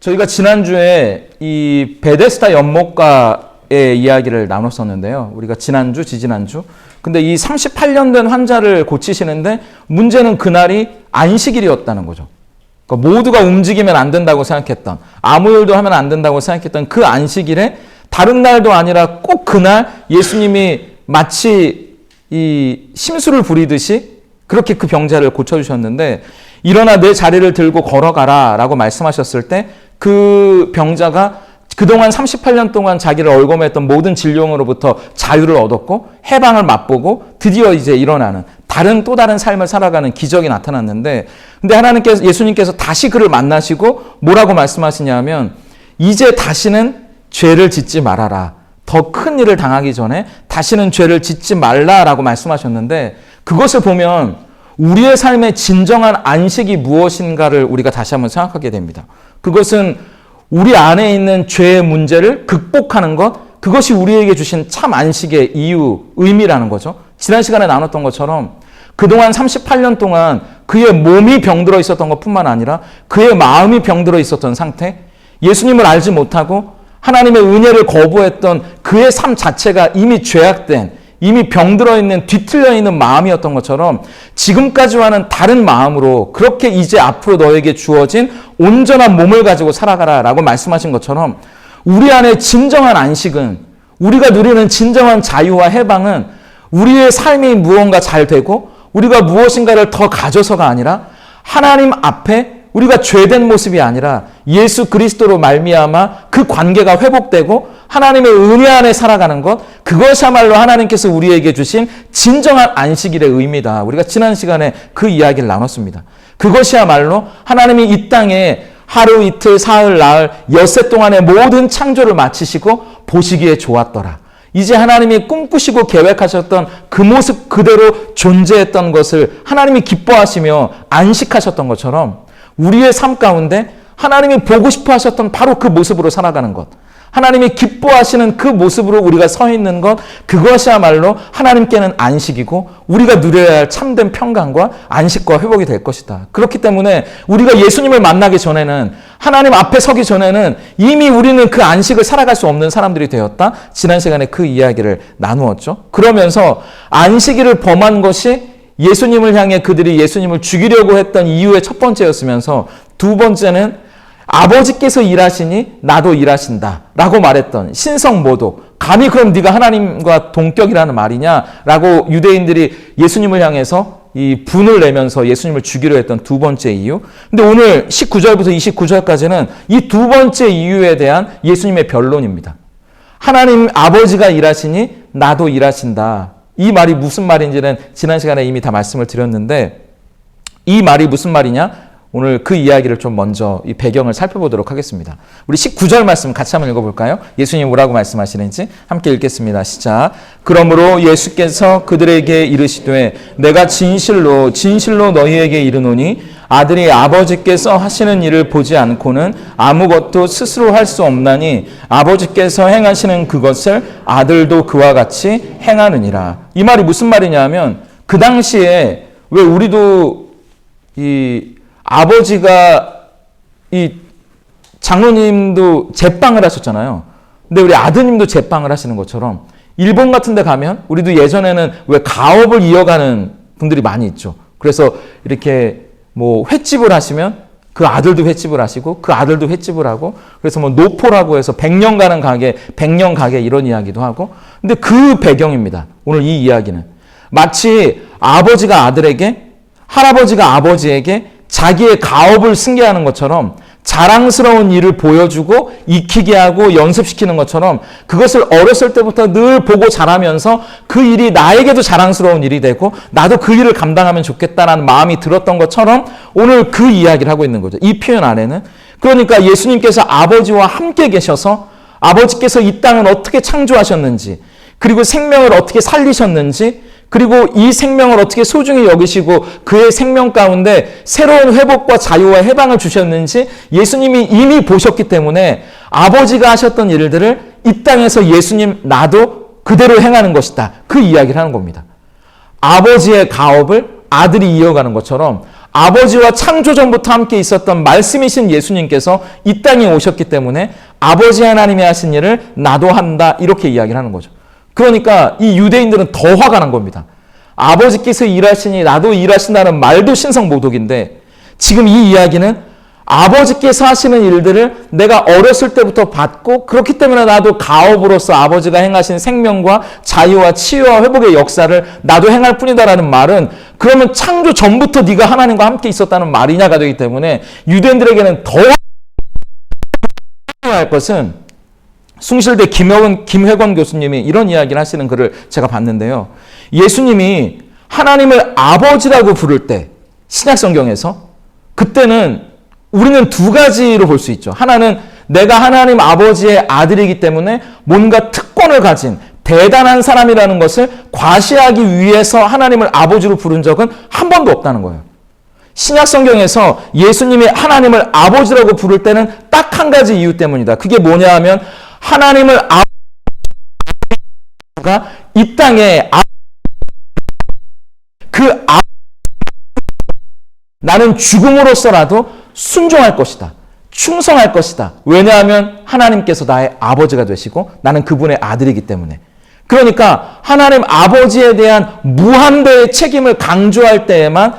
저희가 지난주에 이 베데스다 연못가의 이야기를 나눴었는데요. 우리가 지난주, 지지난주. 근데 이 38년 된 환자를 고치시는데 문제는 그날이 안식일이었다는 거죠. 그러니까 모두가 움직이면 안 된다고 생각했던, 아무 일도 하면 안 된다고 생각했던 그 안식일에 다른 날도 아니라 꼭 그날 예수님이 마치 이 심술을 부리듯이 그렇게 그 병자를 고쳐주셨는데, 일어나 내 자리를 들고 걸어가라 라고 말씀하셨을 때 그 병자가 그동안 38년 동안 자기를 얼거매했던 모든 질병으로부터 자유를 얻었고 해방을 맛보고 드디어 이제 일어나는 또 다른 삶을 살아가는 기적이 나타났는데, 근데 예수님께서 다시 그를 만나시고 뭐라고 말씀하시냐면, 이제 다시는 죄를 짓지 말아라. 더 큰 일을 당하기 전에 다시는 죄를 짓지 말라라고 말씀하셨는데, 그것을 보면 우리의 삶의 진정한 안식이 무엇인가를 우리가 다시 한번 생각하게 됩니다. 그것은 우리 안에 있는 죄의 문제를 극복하는 것, 그것이 우리에게 주신 참 안식의 이유, 의미라는 거죠. 지난 시간에 나눴던 것처럼 그동안 38년 동안 그의 몸이 병들어 있었던 것뿐만 아니라 그의 마음이 병들어 있었던 상태, 예수님을 알지 못하고 하나님의 은혜를 거부했던 그의 삶 자체가 이미 죄악된, 이미 병들어 있는, 뒤틀려 있는 마음이었던 것처럼 지금까지와는 다른 마음으로 그렇게 이제 앞으로 너에게 주어진 온전한 몸을 가지고 살아가라 라고 말씀하신 것처럼, 우리 안에 진정한 안식은, 우리가 누리는 진정한 자유와 해방은 우리의 삶이 무언가 잘 되고 우리가 무엇인가를 더 가져서가 아니라 하나님 앞에 우리가 죄된 모습이 아니라 예수 그리스도로 말미암아 그 관계가 회복되고 하나님의 은혜 안에 살아가는 것, 그것이야말로 하나님께서 우리에게 주신 진정한 안식일의 의미다. 우리가 지난 시간에 그 이야기를 나눴습니다. 그것이야말로 하나님이 이 땅에 하루 이틀 사흘 나흘 엿새 동안의 모든 창조를 마치시고 보시기에 좋았더라. 이제 하나님이 꿈꾸시고 계획하셨던 그 모습 그대로 존재했던 것을 하나님이 기뻐하시며 안식하셨던 것처럼 우리의 삶 가운데 하나님이 보고 싶어 하셨던 바로 그 모습으로 살아가는 것, 하나님이 기뻐하시는 그 모습으로 우리가 서 있는 것, 그것이야말로 하나님께는 안식이고 우리가 누려야 할 참된 평강과 안식과 회복이 될 것이다. 그렇기 때문에 우리가 예수님을 만나기 전에는, 하나님 앞에 서기 전에는 이미 우리는 그 안식을 살아갈 수 없는 사람들이 되었다. 지난 시간에 그 이야기를 나누었죠. 그러면서 안식일을 범한 것이 예수님을 향해 그들이 예수님을 죽이려고 했던 이유의 첫 번째였으면서, 두 번째는 아버지께서 일하시니 나도 일하신다 라고 말했던 신성모독, 감히 그럼 네가 하나님과 동격이라는 말이냐 라고 유대인들이 예수님을 향해서 이 분을 내면서 예수님을 죽이려 했던 두 번째 이유. 근데 오늘 19절부터 29절까지는 이 두 번째 이유에 대한 예수님의 변론입니다. 하나님 아버지가 일하시니 나도 일하신다. 이 말이 무슨 말인지는 지난 시간에 이미 다 말씀을 드렸는데, 이 말이 무슨 말이냐? 오늘 그 이야기를 좀 먼저 이 배경을 살펴보도록 하겠습니다. 우리 19절 말씀 같이 한번 읽어볼까요? 예수님이 뭐라고 말씀하시는지 함께 읽겠습니다. 시작. 그러므로 예수께서 그들에게 이르시되 내가 진실로 너희에게 이르노니 아들이 아버지께서 하시는 일을 보지 않고는 아무것도 스스로 할 수 없나니 아버지께서 행하시는 그것을 아들도 그와 같이 행하느니라. 이 말이 무슨 말이냐면, 그 당시에 왜 우리도 이 아버지가 이 장로님도 제빵을 하셨잖아요. 근데 우리 아드님도 제빵을 하시는 것처럼 일본 같은 데 가면 우리도 예전에는 왜 가업을 이어가는 분들이 많이 있죠. 그래서 이렇게 뭐 횟집을 하시면 그 아들도 횟집을 하시고 그 아들도 횟집을 하고, 그래서 뭐 노포라고 해서 100년 가는 가게, 100년 가게 이런 이야기도 하고. 근데 그 배경입니다. 오늘 이 이야기는 마치 아버지가 아들에게, 할아버지가 아버지에게 자기의 가업을 승계하는 것처럼 자랑스러운 일을 보여주고 익히게 하고 연습시키는 것처럼, 그것을 어렸을 때부터 늘 보고 자라면서 그 일이 나에게도 자랑스러운 일이 되고 나도 그 일을 감당하면 좋겠다라는 마음이 들었던 것처럼 오늘 그 이야기를 하고 있는 거죠. 이 표현 안에는. 그러니까 예수님께서 아버지와 함께 계셔서 아버지께서 이 땅을 어떻게 창조하셨는지, 그리고 생명을 어떻게 살리셨는지, 그리고 이 생명을 어떻게 소중히 여기시고 그의 생명 가운데 새로운 회복과 자유와 해방을 주셨는지 예수님이 이미 보셨기 때문에 아버지가 하셨던 일들을 이 땅에서 예수님 나도 그대로 행하는 것이다. 그 이야기를 하는 겁니다. 아버지의 가업을 아들이 이어가는 것처럼 아버지와 창조 전부터 함께 있었던 말씀이신 예수님께서 이 땅에 오셨기 때문에 아버지 하나님이 하신 일을 나도 한다 이렇게 이야기를 하는 거죠. 그러니까 이 유대인들은 더 화가 난 겁니다. 아버지께서 일하시니 나도 일하신다는 말도 신성모독인데 지금 이 이야기는 아버지께서 하시는 일들을 내가 어렸을 때부터 봤고 그렇기 때문에 나도 가업으로서 아버지가 행하신 생명과 자유와 치유와 회복의 역사를 나도 행할 뿐이다라는 말은 그러면 창조 전부터 네가 하나님과 함께 있었다는 말이냐가 되기 때문에 유대인들에게는 더 할 것은 숭실대 김회권 교수님이 이런 이야기를 하시는 글을 제가 봤는데요. 예수님이 하나님을 아버지라고 부를 때 신약성경에서 그때는 우리는 두 가지로 볼 수 있죠. 하나는 내가 하나님 아버지의 아들이기 때문에 뭔가 특권을 가진 대단한 사람이라는 것을 과시하기 위해서 하나님을 아버지로 부른 적은 한 번도 없다는 거예요. 신약 성경에서 예수님이 하나님을 아버지라고 부를 때는 딱 한 가지 이유 때문이다. 그게 뭐냐 하면 하나님을 아버지가 이 땅에 나는 죽음으로써라도 순종할 것이다. 충성할 것이다. 왜냐하면 하나님께서 나의 아버지가 되시고 나는 그분의 아들이기 때문에. 그러니까 하나님 아버지에 대한 무한대의 책임을 강조할 때에만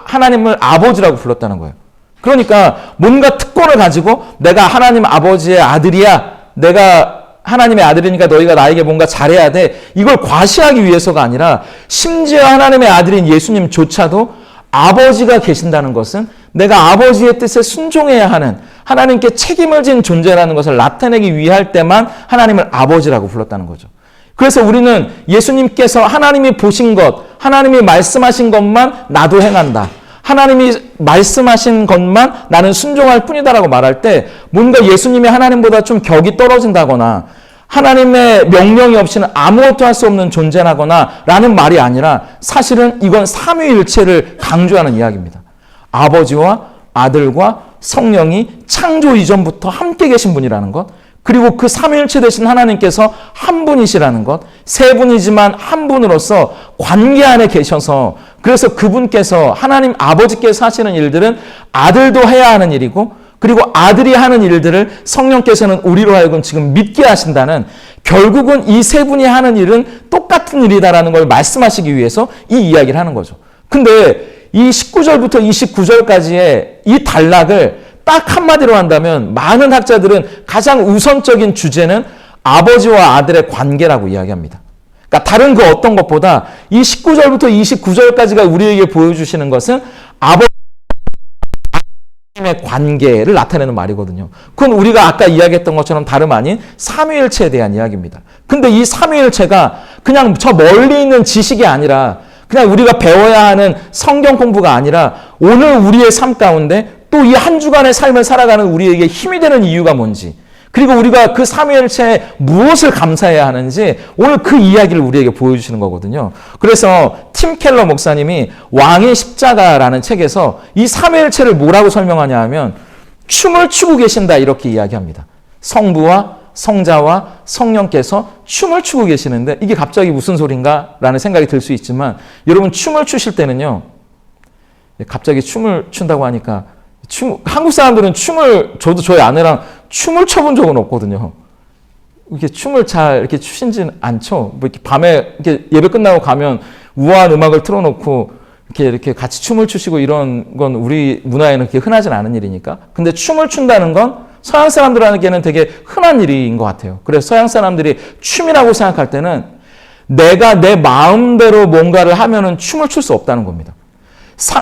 하나님을 아버지라고 불렀다는 거예요. 그러니까 뭔가 특권을 가지고 내가 하나님 아버지의 아들이야. 내가 하나님의 아들이니까 너희가 나에게 뭔가 잘해야 돼. 이걸 과시하기 위해서가 아니라 심지어 하나님의 아들인 예수님조차도 아버지가 계신다는 것은 내가 아버지의 뜻에 순종해야 하는 하나님께 책임을 진 존재라는 것을 나타내기 위할 때만 하나님을 아버지라고 불렀다는 거죠. 그래서 우리는 예수님께서 하나님이 보신 것, 하나님이 말씀하신 것만 나도 행한다. 하나님이 말씀하신 것만 나는 순종할 뿐이다라고 말할 때 뭔가 예수님이 하나님보다 좀 격이 떨어진다거나 하나님의 명령이 없이는 아무것도 할 수 없는 존재라거나 라는 말이 아니라 사실은 이건 삼위일체를 강조하는 이야기입니다. 아버지와 아들과 성령이 창조 이전부터 함께 계신 분이라는 것, 그리고 그 삼위일체 되신 하나님께서 한 분이시라는 것, 세 분이지만 한 분으로서 관계 안에 계셔서 그래서 그분께서 하나님 아버지께서 하시는 일들은 아들도 해야 하는 일이고 그리고 아들이 하는 일들을 성령께서는 우리로 하여금 지금 믿게 하신다는 결국은 이 세 분이 하는 일은 똑같은 일이다라는 걸 말씀하시기 위해서 이 이야기를 하는 거죠. 근데 이 19절부터 29절까지의 이 단락을 딱 한마디로 한다면 많은 학자들은 가장 우선적인 주제는 아버지와 아들의 관계라고 이야기합니다. 그러니까 다른 그 어떤 것보다 이 19절부터 29절까지가 우리에게 보여주시는 것은 아버지의 관계를 나타내는 말이거든요. 그건 우리가 아까 이야기했던 것처럼 다름 아닌 삼위일체에 대한 이야기입니다. 근데 이 삼위일체가 그냥 저 멀리 있는 지식이 아니라 그냥 우리가 배워야 하는 성경 공부가 아니라 오늘 우리의 삶 가운데 또 이 한 주간의 삶을 살아가는 우리에게 힘이 되는 이유가 뭔지, 그리고 우리가 그 삼위일체에 무엇을 감사해야 하는지 오늘 그 이야기를 우리에게 보여주시는 거거든요. 그래서 팀 켈러 목사님이 왕의 십자가라는 책에서 이 삼위일체를 뭐라고 설명하냐 하면 춤을 추고 계신다 이렇게 이야기합니다. 성부와 성자와 성령께서 춤을 추고 계시는데 이게 갑자기 무슨 소린가 라는 생각이 들 수 있지만 여러분 춤을 추실 때는요, 갑자기 춤을 춘다고 하니까 한국 사람들은 저도 저희 아내랑 춤을 춰본 적은 없거든요. 이렇게 춤을 잘 이렇게 추신지는 않죠. 뭐 이렇게 밤에 이렇게 예배 끝나고 가면 우아한 음악을 틀어놓고 이렇게 같이 춤을 추시고 이런 건 우리 문화에는 그렇게 흔하진 않은 일이니까. 근데 춤을 춘다는 건 서양 사람들에게는 되게 흔한 일인 것 같아요. 그래서 서양 사람들이 춤이라고 생각할 때는 내가 내 마음대로 뭔가를 하면은 춤을 출 수 없다는 겁니다.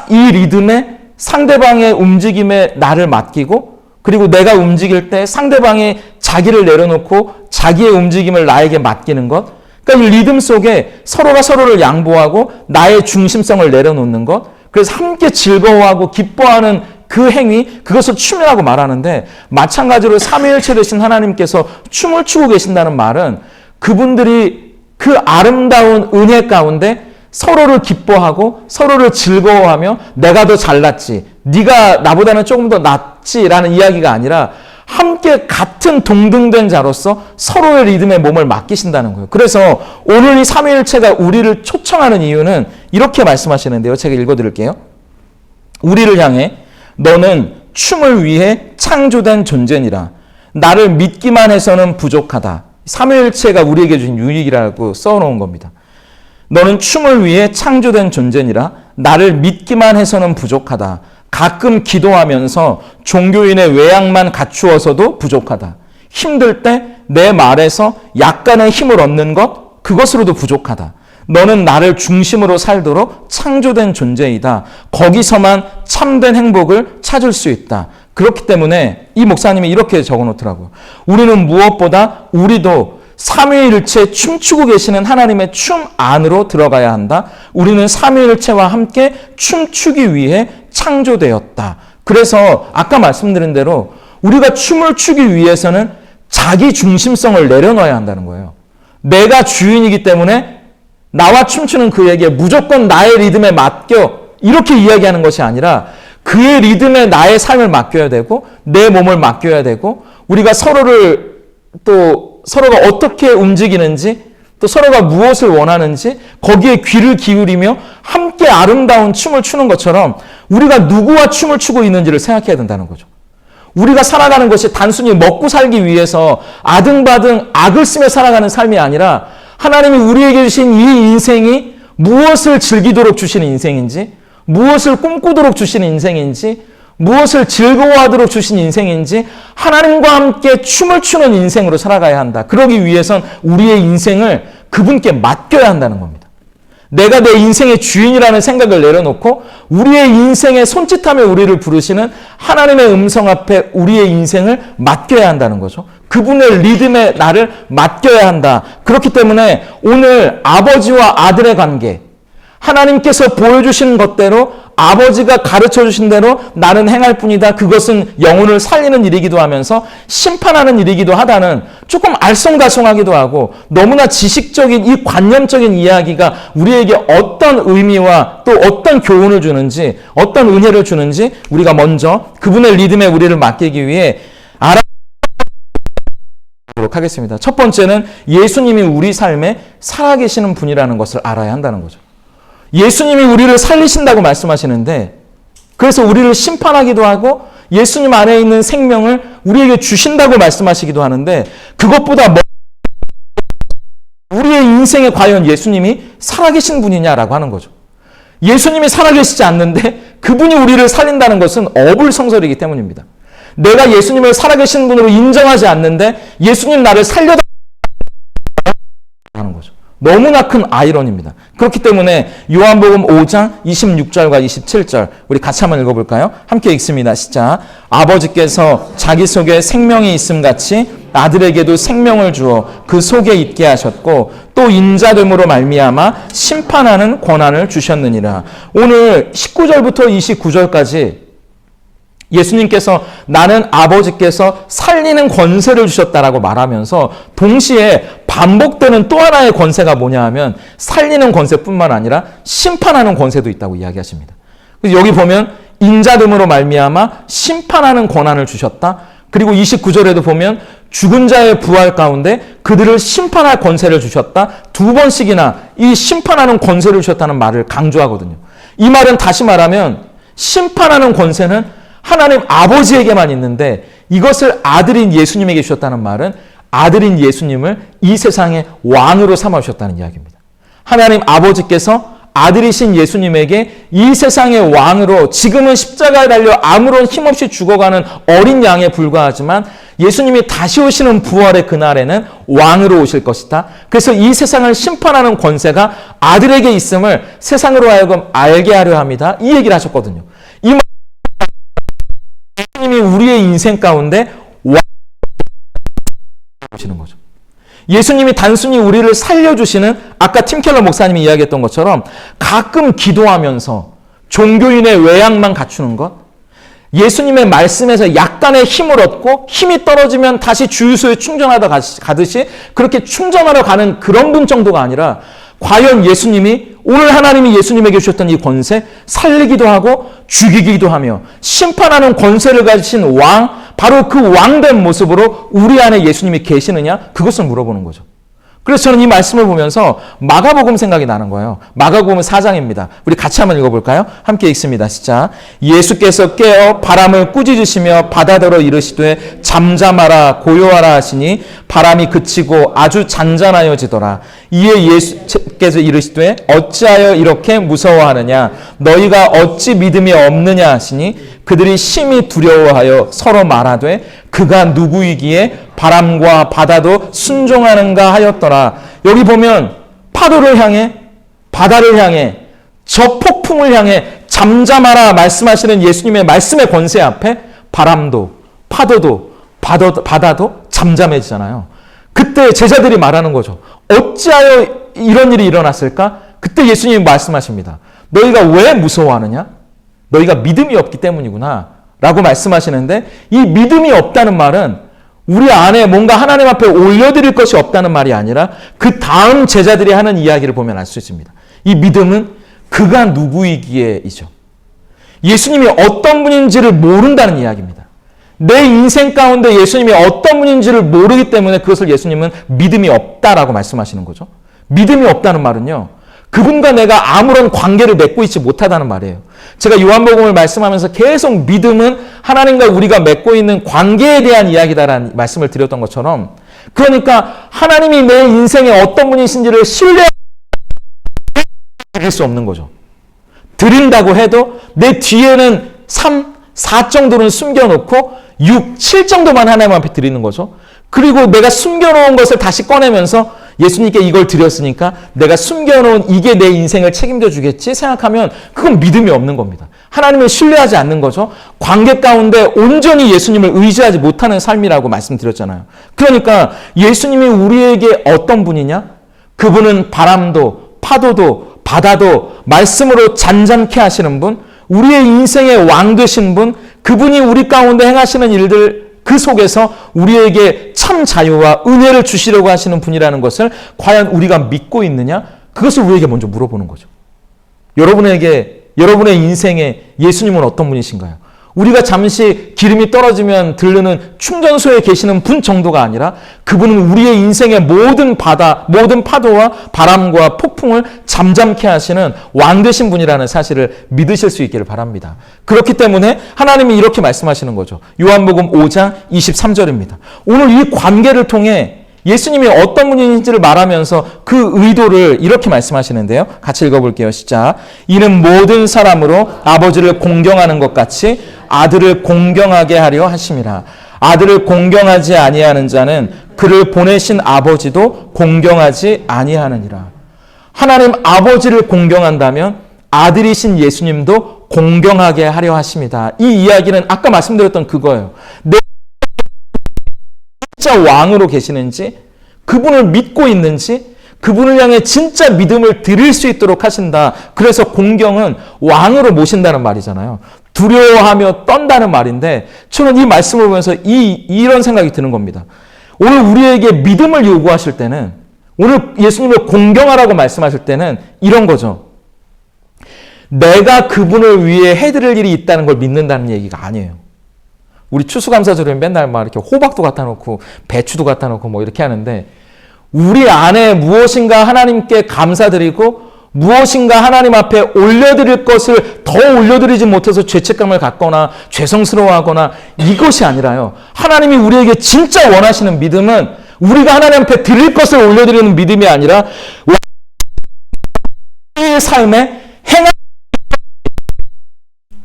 이 리듬에 상대방의 움직임에 나를 맡기고 그리고 내가 움직일 때 상대방이 자기를 내려놓고 자기의 움직임을 나에게 맡기는 것. 그러니까 이 리듬 속에 서로가 서로를 양보하고 나의 중심성을 내려놓는 것. 그래서 함께 즐거워하고 기뻐하는 그 행위, 그것을 춤이라고 말하는데 마찬가지로 삼위일체 되신 하나님께서 춤을 추고 계신다는 말은 그분들이 그 아름다운 은혜 가운데 서로를 기뻐하고 서로를 즐거워하며 내가 더 잘났지, 네가 나보다는 조금 더 낫지라는 이야기가 아니라 함께 같은 동등된 자로서 서로의 리듬에 몸을 맡기신다는 거예요. 그래서 오늘 이 삼위일체가 우리를 초청하는 이유는 이렇게 말씀하시는데요. 제가 읽어드릴게요. 우리를 향해 너는 춤을 위해 창조된 존재니라. 나를 믿기만 해서는 부족하다. 삼위일체가 우리에게 주신 유익이라고 써놓은 겁니다. 너는 춤을 위해 창조된 존재니라. 나를 믿기만 해서는 부족하다. 가끔 기도하면서 종교인의 외양만 갖추어서도 부족하다. 힘들 때 내 말에서 약간의 힘을 얻는 것, 그것으로도 부족하다. 너는 나를 중심으로 살도록 창조된 존재이다. 거기서만 참된 행복을 찾을 수 있다. 그렇기 때문에 이 목사님이 이렇게 적어놓더라고요. 우리는 무엇보다 우리도 삼위일체 춤추고 계시는 하나님의 춤 안으로 들어가야 한다. 우리는 삼위일체와 함께 춤추기 위해 창조되었다. 그래서 아까 말씀드린 대로 우리가 춤을 추기 위해서는 자기 중심성을 내려놔야 한다는 거예요. 내가 주인이기 때문에 나와 춤추는 그에게 무조건 나의 리듬에 맡겨 이렇게 이야기하는 것이 아니라 그의 리듬에 나의 삶을 맡겨야 되고 내 몸을 맡겨야 되고 우리가 서로가 어떻게 움직이는지 또 서로가 무엇을 원하는지 거기에 귀를 기울이며 함께 아름다운 춤을 추는 것처럼 우리가 누구와 춤을 추고 있는지를 생각해야 된다는 거죠. 우리가 살아가는 것이 단순히 먹고 살기 위해서 아등바등 악을 쓰며 살아가는 삶이 아니라 하나님이 우리에게 주신 이 인생이 무엇을 즐기도록 주신 인생인지, 무엇을 꿈꾸도록 주신 인생인지, 무엇을 즐거워하도록 주신 인생인지 하나님과 함께 춤을 추는 인생으로 살아가야 한다. 그러기 위해선 우리의 인생을 그분께 맡겨야 한다는 겁니다. 내가 내 인생의 주인이라는 생각을 내려놓고 우리의 인생에 손짓하며 우리를 부르시는 하나님의 음성 앞에 우리의 인생을 맡겨야 한다는 거죠. 그분의 리듬에 나를 맡겨야 한다. 그렇기 때문에 오늘 아버지와 아들의 관계, 하나님께서 보여주신 것대로 아버지가 가르쳐주신 대로 나는 행할 뿐이다. 그것은 영혼을 살리는 일이기도 하면서 심판하는 일이기도 하다는 조금 알쏭달쏭하기도 하고 너무나 지식적인 이 관념적인 이야기가 우리에게 어떤 의미와 또 어떤 교훈을 주는지 어떤 은혜를 주는지 우리가 먼저 그분의 리듬에 우리를 맡기기 위해 알아보도록 하겠습니다. 첫 번째는 예수님이 우리 삶에 살아계시는 분이라는 것을 알아야 한다는 거죠. 예수님이 우리를 살리신다고 말씀하시는데 그래서 우리를 심판하기도 하고 예수님 안에 있는 생명을 우리에게 주신다고 말씀하시기도 하는데 그것보다 우리의 인생에 과연 예수님이 살아계신 분이냐라고 하는 거죠. 예수님이 살아계시지 않는데 그분이 우리를 살린다는 것은 어불성설이기 때문입니다. 내가 예수님을 살아계신 분으로 인정하지 않는데 예수님 나를 살려달라는 거죠. 너무나 큰 아이러니입니다. 그렇기 때문에 요한복음 5장 26절과 27절 우리 같이 한번 읽어볼까요? 함께 읽습니다. 시작. 아버지께서 자기 속에 생명이 있음 같이 아들에게도 생명을 주어 그 속에 있게 하셨고 또 인자됨으로 말미암아 심판하는 권한을 주셨느니라. 오늘 19절부터 29절까지 예수님께서 나는 아버지께서 살리는 권세를 주셨다라고 말하면서 동시에 반복되는 또 하나의 권세가 뭐냐 하면 살리는 권세뿐만 아니라 심판하는 권세도 있다고 이야기하십니다. 그래서 여기 보면 인자됨으로 말미암아 심판하는 권한을 주셨다. 그리고 29절에도 보면 죽은 자의 부활 가운데 그들을 심판할 권세를 주셨다. 두 번씩이나 이 심판하는 권세를 주셨다는 말을 강조하거든요. 이 말은 다시 말하면 심판하는 권세는 하나님 아버지에게만 있는데 이것을 아들인 예수님에게 주셨다는 말은 아들인 예수님을 이 세상의 왕으로 삼아주셨다는 이야기입니다. 하나님 아버지께서 아들이신 예수님에게 이 세상의 왕으로 지금은 십자가에 달려 아무런 힘없이 죽어가는 어린 양에 불과하지만 예수님이 다시 오시는 부활의 그날에는 왕으로 오실 것이다. 그래서 이 세상을 심판하는 권세가 아들에게 있음을 세상으로 하여금 알게 하려 합니다. 이 얘기를 하셨거든요. 이 예수님이 우리의 인생 가운데 오시는 거죠. 예수님이 단순히 우리를 살려주시는 아까 팀켈러 목사님이 이야기했던 것처럼 가끔 기도하면서 종교인의 외양만 갖추는 것, 예수님의 말씀에서 약간의 힘을 얻고 힘이 떨어지면 다시 주유소에 충전하다 가듯이 그렇게 충전하러 가는 그런 분 정도가 아니라 과연 예수님이 오늘 하나님이 예수님에게 주셨던 이 권세 살리기도 하고 죽이기도 하며 심판하는 권세를 가지신 왕 바로 그 왕된 모습으로 우리 안에 예수님이 계시느냐 그것을 물어보는 거죠. 그래서 저는 이 말씀을 보면서 마가복음 생각이 나는 거예요. 마가복음 4장입니다. 우리 같이 한번 읽어볼까요? 함께 읽습니다. 시작. 예수께서 깨어 바람을 꾸짖으시며 바다더러 이르시되 잠잠하라 고요하라 하시니 바람이 그치고 아주 잔잔하여지더라. 이에 예수께서 이르시되 어찌하여 이렇게 무서워하느냐 너희가 어찌 믿음이 없느냐 하시니 그들이 심히 두려워하여 서로 말하되 그가 누구이기에 바람과 바다도 순종하는가 하였더라. 여기 보면 파도를 향해 바다를 향해 저 폭풍을 향해 잠잠하라 말씀하시는 예수님의 말씀의 권세 앞에 바람도 파도도 바다도 잠잠해지잖아요. 그때 제자들이 말하는 거죠. 어찌하여 이런 일이 일어났을까? 그때 예수님이 말씀하십니다. 너희가 왜 무서워하느냐? 너희가 믿음이 없기 때문이구나 라고 말씀하시는데 이 믿음이 없다는 말은 우리 안에 뭔가 하나님 앞에 올려드릴 것이 없다는 말이 아니라 그 다음 제자들이 하는 이야기를 보면 알 수 있습니다. 이 믿음은 그가 누구이기에이죠. 예수님이 어떤 분인지를 모른다는 이야기입니다. 내 인생 가운데 예수님이 어떤 분인지를 모르기 때문에 그것을 예수님은 믿음이 없다라고 말씀하시는 거죠. 믿음이 없다는 말은요. 그분과 내가 아무런 관계를 맺고 있지 못하다는 말이에요. 제가 요한복음을 말씀하면서 계속 믿음은 하나님과 우리가 맺고 있는 관계에 대한 이야기다라는 말씀을 드렸던 것처럼 그러니까 하나님이 내 인생에 어떤 분이신지를 신뢰할 수 없는 거죠. 드린다고 해도 내 뒤에는 3, 4 정도는 숨겨놓고 6, 7 정도만 하나님 앞에 드리는 거죠. 그리고 내가 숨겨놓은 것을 다시 꺼내면서 예수님께 이걸 드렸으니까 내가 숨겨놓은 이게 내 인생을 책임져 주겠지 생각하면 그건 믿음이 없는 겁니다. 하나님을 신뢰하지 않는 거죠. 관계 가운데 온전히 예수님을 의지하지 못하는 삶이라고 말씀드렸잖아요. 그러니까 예수님이 우리에게 어떤 분이냐? 그분은 바람도 파도도 바다도 말씀으로 잔잔케 하시는 분, 우리의 인생의 왕 되신 분, 그분이 우리 가운데 행하시는 일들 그 속에서 우리에게 참 자유와 은혜를 주시려고 하시는 분이라는 것을 과연 우리가 믿고 있느냐? 그것을 우리에게 먼저 물어보는 거죠. 여러분의 인생에 예수님은 어떤 분이신가요? 우리가 잠시 기름이 떨어지면 들르는 충전소에 계시는 분 정도가 아니라 그분은 우리의 인생의 모든 파도와 바람과 폭풍을 잠잠케 하시는 왕 되신 분이라는 사실을 믿으실 수 있기를 바랍니다. 그렇기 때문에 하나님이 이렇게 말씀하시는 거죠. 요한복음 5장 23절입니다. 오늘 이 관계를 통해 예수님이 어떤 분인지를 말하면서 그 의도를 이렇게 말씀하시는데요. 같이 읽어볼게요. 시작. 이는 모든 사람으로 아버지를 공경하는 것 같이 아들을 공경하게 하려 하심이라. 아들을 공경하지 아니하는 자는 그를 보내신 아버지도 공경하지 아니하느니라. 하나님 아버지를 공경한다면 아들이신 예수님도 공경하게 하려 하십니다. 이 이야기는 아까 말씀드렸던 그거예요. 진짜 왕으로 계시는지, 그분을 믿고 있는지, 그분을 향해 진짜 믿음을 드릴 수 있도록 하신다. 그래서 공경은 왕으로 모신다는 말이잖아요. 두려워하며 떤다는 말인데 저는 이 말씀을 보면서 이런 생각이 드는 겁니다. 오늘 우리에게 믿음을 요구하실 때는, 오늘 예수님을 공경하라고 말씀하실 때는 이런 거죠. 내가 그분을 위해 해드릴 일이 있다는 걸 믿는다는 얘기가 아니에요. 우리 추수감사절에 맨날 막 이렇게 호박도 갖다 놓고 배추도 갖다 놓고 뭐 이렇게 하는데 우리 안에 무엇인가 하나님께 감사드리고 무엇인가 하나님 앞에 올려드릴 것을 더 올려드리지 못해서 죄책감을 갖거나 죄송스러워하거나 이것이 아니라요. 하나님이 우리에게 진짜 원하시는 믿음은 우리가 하나님 앞에 드릴 것을 올려드리는 믿음이 아니라 우리의 삶에 행한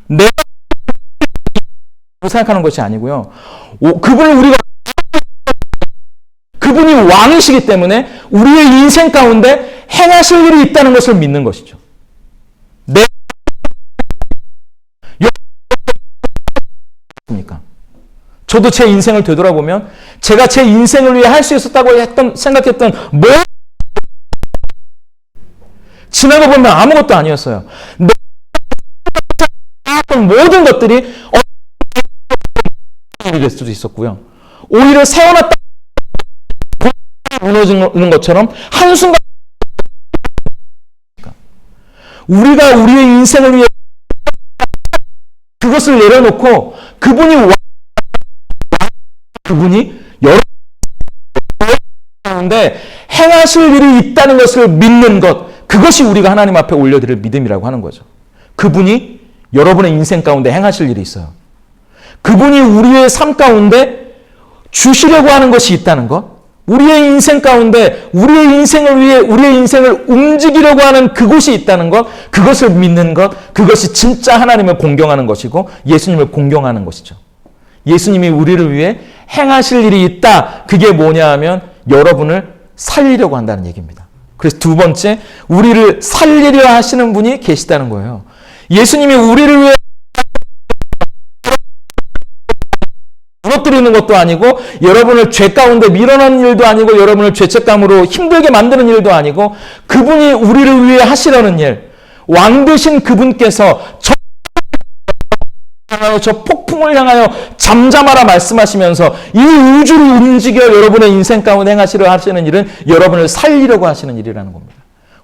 내가 생각하는 것이 아니고요. 그분이 왕이시기 때문에 우리의 인생 가운데 행하실 일이 있다는 것을 믿는 것이죠. 저도 제 인생을 되돌아보면 제가 제 인생을 위해 할 수 있었다고 생각했던 지나가 보면 아무것도 아니었어요. 모든 것들이 될 수도 있었고요. 오히려 세워놨다 무너지는 것처럼 한순간 우리가 우리의 인생을 위해 그것을 내려놓고 그분이 여러 가운데 행하실 일이 있다는 것을 믿는 것, 그것이 우리가 하나님 앞에 올려드릴 믿음이라고 하는 거죠. 그분이 여러분의 인생 가운데 행하실 일이 있어요. 그분이 우리의 삶 가운데 주시려고 하는 것이 있다는 것, 우리의 인생 가운데 우리의 인생을 위해 우리의 인생을 움직이려고 하는 그곳이 있다는 것, 그것을 믿는 것, 그것이 진짜 하나님을 공경하는 것이고 예수님을 공경하는 것이죠. 예수님이 우리를 위해 행하실 일이 있다. 그게 뭐냐 하면 여러분을 살리려고 한다는 얘기입니다. 그래서 두 번째, 우리를 살리려 하시는 분이 계시다는 거예요. 예수님이 우리를 위해 무너뜨리는 것도 아니고, 여러분을 죄 가운데 밀어넣는 일도 아니고, 여러분을 죄책감으로 힘들게 만드는 일도 아니고, 그분이 우리를 위해 하시려는 일, 왕 되신 그분께서 저 폭풍을 향하여 잠잠하라 말씀하시면서 이 우주를 움직여 여러분의 인생 가운데 행하시려 하시는 일은 여러분을 살리려고 하시는 일이라는 겁니다.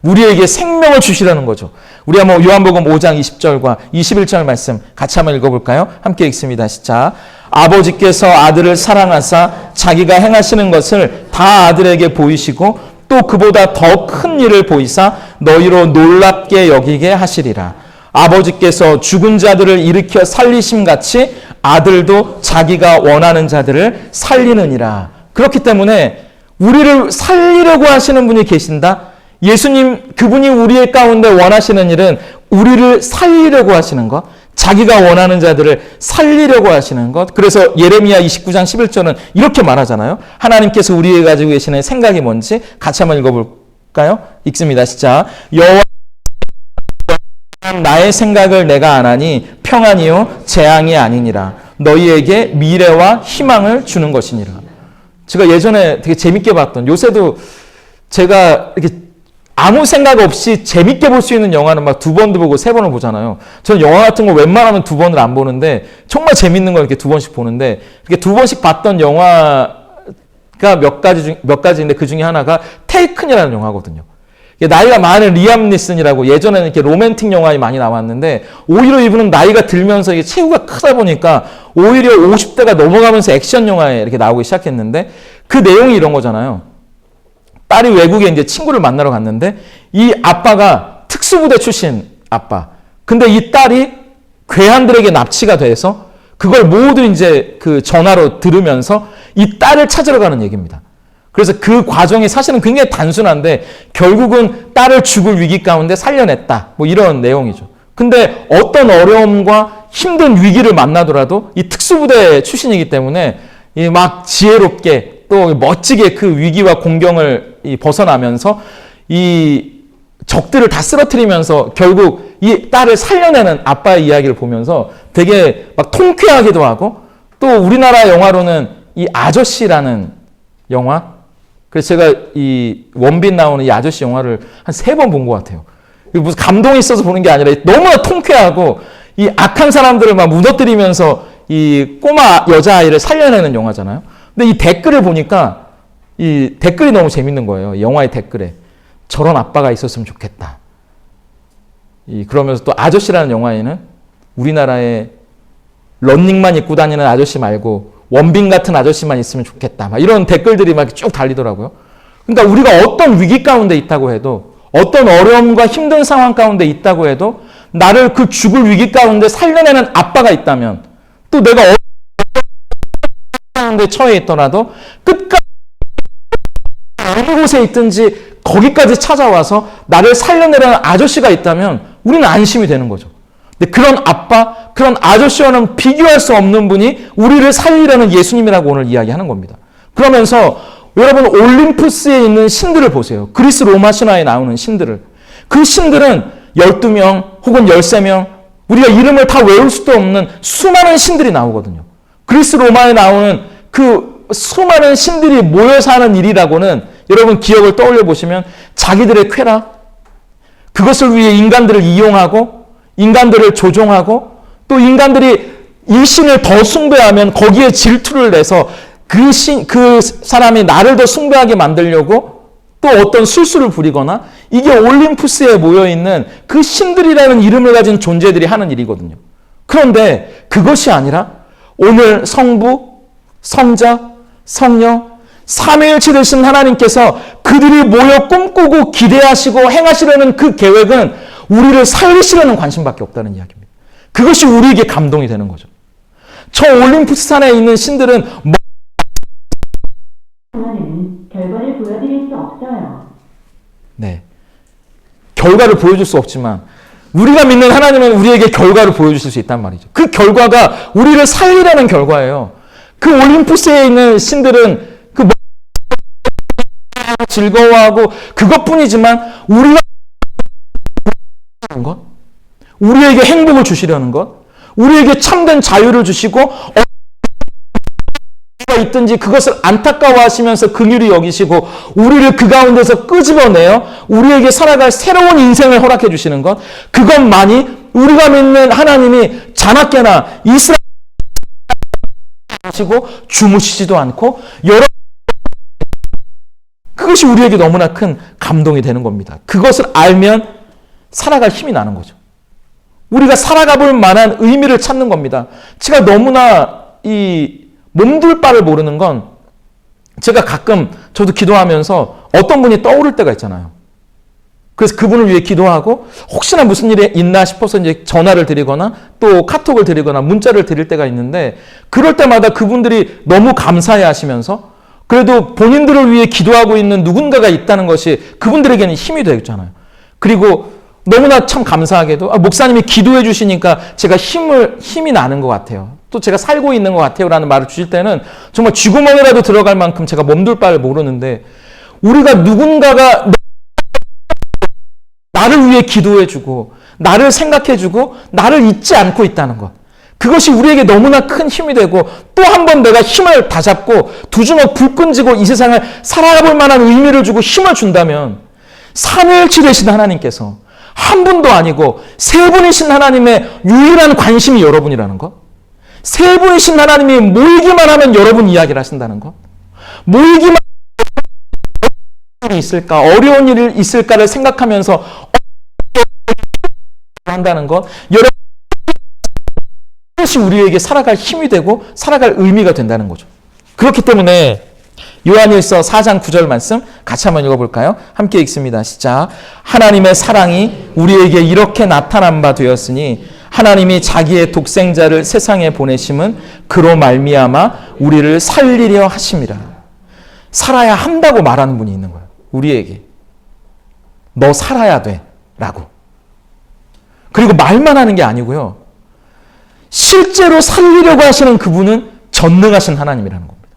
우리에게 생명을 주시라는 거죠. 우리 한번 요한복음 5장 20절과 21절 말씀 같이 한번 읽어볼까요? 함께 읽습니다. 시작. 아버지께서 아들을 사랑하사 자기가 행하시는 것을 다 아들에게 보이시고 또 그보다 더 큰 일을 보이사 너희로 놀랍게 여기게 하시리라. 아버지께서 죽은 자들을 일으켜 살리심같이 아들도 자기가 원하는 자들을 살리느니라. 그렇기 때문에 우리를 살리려고 하시는 분이 계신다. 예수님, 그분이 우리의 가운데 원하시는 일은 우리를 살리려고 하시는 것, 자기가 원하는 자들을 살리려고 하시는 것. 그래서 예레미야 29장 11절은 이렇게 말하잖아요. 하나님께서 우리에게 가지고 계시는 생각이 뭔지 같이 한번 읽어볼까요? 읽습니다. 시작. 여호와 나의 생각을 내가 아나니 평안이요 재앙이 아니니라. 너희에게 미래와 희망을 주는 것이니라. 제가 예전에 되게 재밌게 봤던, 요새도 제가 이렇게 아무 생각 없이 재밌게 볼 수 있는 영화는 막 2번도 보고 3번을 보잖아요. 저는 영화 같은 거 웬만하면 2번을 안 보는데 정말 재밌는 거 이렇게 2번씩 보는데, 이렇게 2번씩 봤던 영화가 몇 가지인데 그 중에 하나가 테이큰이라는 영화거든요. 나이가 많은 리암 니슨이라고, 예전에는 이렇게 로맨틱 영화에 많이 나왔는데 오히려 이분은 나이가 들면서 이게 체구가 크다 보니까 오히려 50대가 넘어가면서 액션 영화에 이렇게 나오기 시작했는데, 그 내용이 이런 거잖아요. 딸이 외국에 이제 친구를 만나러 갔는데 이 아빠가 특수부대 출신 아빠. 근데 이 딸이 괴한들에게 납치가 돼서 그걸 모두 이제 그 전화로 들으면서 이 딸을 찾으러 가는 얘기입니다. 그래서 그 과정이 사실은 굉장히 단순한데 결국은 딸을 죽을 위기 가운데 살려냈다. 뭐 이런 내용이죠. 근데 어떤 어려움과 힘든 위기를 만나더라도 이 특수부대 출신이기 때문에 이 막 지혜롭게 또 멋지게 그 위기와 공경을 벗어나면서 이 적들을 다 쓰러뜨리면서 결국 이 딸을 살려내는 아빠의 이야기를 보면서 되게 막 통쾌하기도 하고, 또 우리나라 영화로는 이 아저씨라는 영화, 그래서 제가 이 원빈 나오는 이 아저씨 영화를 한 3번 본 것 같아요. 무슨 감동이 있어서 보는 게 아니라 너무나 통쾌하고 이 악한 사람들을 막 무너뜨리면서 이 꼬마 여자아이를 살려내는 영화잖아요. 근데 이 댓글을 보니까 이 댓글이 너무 재밌는 거예요. 영화의 댓글에. 저런 아빠가 있었으면 좋겠다. 그러면서 또 아저씨라는 영화에는 우리나라에 런닝만 입고 다니는 아저씨 말고 원빈 같은 아저씨만 있으면 좋겠다. 막 이런 댓글들이 막 쭉 달리더라고요. 그러니까 우리가 어떤 위기 가운데 있다고 해도, 어떤 어려움과 힘든 상황 가운데 있다고 해도 나를 그 죽을 위기 가운데 살려내는 아빠가 있다면, 또 내가 어느 처해 있더라도 끝까지 어느 곳에 있든지 거기까지 찾아와서 나를 살려내려는 아저씨가 있다면 우리는 안심이 되는 거죠. 근데 그런 아빠, 그런 아저씨와는 비교할 수 없는 분이 우리를 살리려는 예수님이라고 오늘 이야기하는 겁니다. 그러면서 여러분 올림푸스에 있는 신들을 보세요. 그리스 로마 신화에 나오는 신들을. 그 신들은 12명 혹은 13명, 우리가 이름을 다 외울 수도 없는 수많은 신들이 나오거든요. 그리스 로마에 나오는 그 수많은 신들이 모여서 하는 일이라고는 여러분 기억을 떠올려 보시면 자기들의 쾌락, 그것을 위해 인간들을 이용하고 인간들을 조종하고, 또 인간들이 이 신을 더 숭배하면 거기에 질투를 내서 그 사람이 나를 더 숭배하게 만들려고 또 어떤 술수를 부리거나, 이게 올림푸스에 모여있는 그 신들이라는 이름을 가진 존재들이 하는 일이거든요. 그런데 그것이 아니라 오늘 성부, 성자, 성령, 삼위일체 되신 하나님께서 그들이 모여 꿈꾸고 기대하시고 행하시려는 그 계획은 우리를 살리시려는 관심밖에 없다는 이야기입니다. 그것이 우리에게 감동이 되는 거죠. 저 올림푸스 산에 있는 신들은 하나님은 결과를 보여드릴 수 없어요. 네, 결과를 보여줄 수 없지만 우리가 믿는 하나님은 우리에게 결과를 보여주실 수 있단 말이죠. 그 결과가 우리를 살리려는 결과예요. 그 올림푸스에 있는 신들은 그 즐거워하고 그것뿐이지만 우리가 것, 우리에게 행복을 주시려는 것, 우리에게 참된 자유를 주시고 어디가 있든지 그것을 안타까워하시면서 긍휼히 여기시고 우리를 그 가운데서 끄집어내어 우리에게 살아갈 새로운 인생을 허락해 주시는 것, 그것만이 우리가 믿는 하나님이 자나깨나 이스라엘 하시고 주무시지도 않고 여러 그것이 우리에게 너무나 큰 감동이 되는 겁니다. 그것을 알면 살아갈 힘이 나는 거죠. 우리가 살아가 볼 만한 의미를 찾는 겁니다. 제가 너무나 이 몸둘 바를 모르는 건 제가 가끔 저도 기도하면서 어떤 분이 떠오를 때가 있잖아요. 그래서 그분을 위해 기도하고 혹시나 무슨 일이 있나 싶어서 이제 전화를 드리거나 또 카톡을 드리거나 문자를 드릴 때가 있는데 그럴 때마다 그분들이 너무 감사해 하시면서 그래도 본인들을 위해 기도하고 있는 누군가가 있다는 것이 그분들에게는 힘이 되잖아요. 그리고 너무나 참 감사하게도 목사님이 기도해 주시니까 제가 힘이 나는 것 같아요. 또 제가 살고 있는 것 같아요 라는 말을 주실 때는 정말 쥐구멍이라도 들어갈 만큼 제가 몸둘 바를 모르는데 우리가 누군가가 나를 위해 기도해 주고 나를 생각해 주고 나를 잊지 않고 있다는 것, 그것이 우리에게 너무나 큰 힘이 되고 또 한 번 내가 힘을 다잡고 두 주먹 불끈 쥐고 이 세상을 살아볼 만한 의미를 주고 힘을 준다면 삼위일체 되신 하나님께서 한 분도 아니고 세 분이신 하나님의 유일한 관심이 여러분이라는 것, 세 분이신 하나님이 모이기만 하면 여러분 이야기를 하신다는 것, 모이기만 일이 있을까, 어려운 일이 있을까를 생각하면서 한다는 것, 여러분 그것이 우리에게 살아갈 힘이 되고 살아갈 의미가 된다는 거죠. 그렇기 때문에 요한일서 4장 9절 말씀 같이 한번 읽어볼까요? 함께 읽습니다. 시작. 하나님의 사랑이 우리에게 이렇게 나타난 바 되었으니 하나님이 자기의 독생자를 세상에 보내심은 그로 말미암아 우리를 살리려 하심이라. 살아야 한다고 말하는 분이 있는 거예요. 우리에게. 너 살아야 돼 라고. 그리고 말만 하는 게 아니고요. 실제로 살리려고 하시는 그분은 전능하신 하나님이라는 겁니다.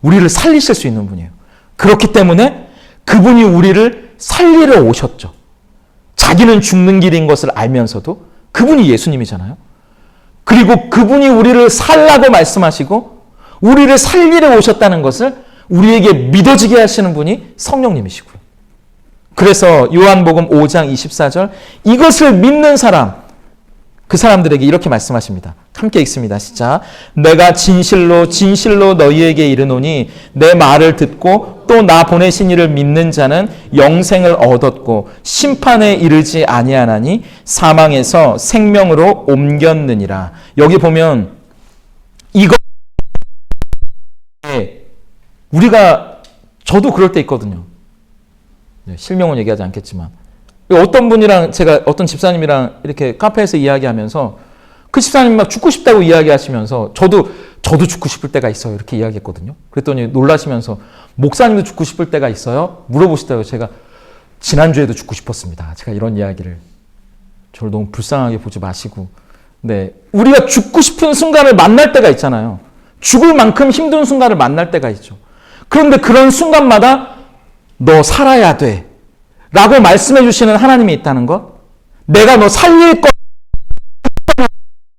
우리를 살리실 수 있는 분이에요. 그렇기 때문에 그분이 우리를 살리러 오셨죠. 자기는 죽는 길인 것을 알면서도 그분이 예수님이잖아요. 그리고 그분이 우리를 살라고 말씀하시고 우리를 살리러 오셨다는 것을 우리에게 믿어지게 하시는 분이 성령님이시고요. 그래서 요한복음 5장 24절 이것을 믿는 사람, 그 사람들에게 이렇게 말씀하십니다. 함께 읽습니다. 시작. 내가 진실로 진실로 너희에게 이르노니 내 말을 듣고 또 나 보내신 이를 믿는 자는 영생을 얻었고 심판에 이르지 아니하나니 사망에서 생명으로 옮겼느니라. 여기 보면 이거 우리가 저도 그럴 때 있거든요. 실명은 얘기하지 않겠지만 어떤 분이랑 제가 어떤 집사님이랑 이렇게 카페에서 이야기하면서 그 집사님 막 죽고 싶다고 이야기하시면서 저도 죽고 싶을 때가 있어요. 이렇게 이야기했거든요. 그랬더니 놀라시면서 목사님도 죽고 싶을 때가 있어요? 물어보시다가 제가 지난주에도 죽고 싶었습니다. 제가 이런 이야기를 저를 너무 불쌍하게 보지 마시고 네, 우리가 죽고 싶은 순간을 만날 때가 있잖아요. 죽을 만큼 힘든 순간을 만날 때가 있죠. 그런데 그런 순간마다 너 살아야 돼 라고 말씀해 주시는 하나님이 있다는 것, 내가 너 살릴 것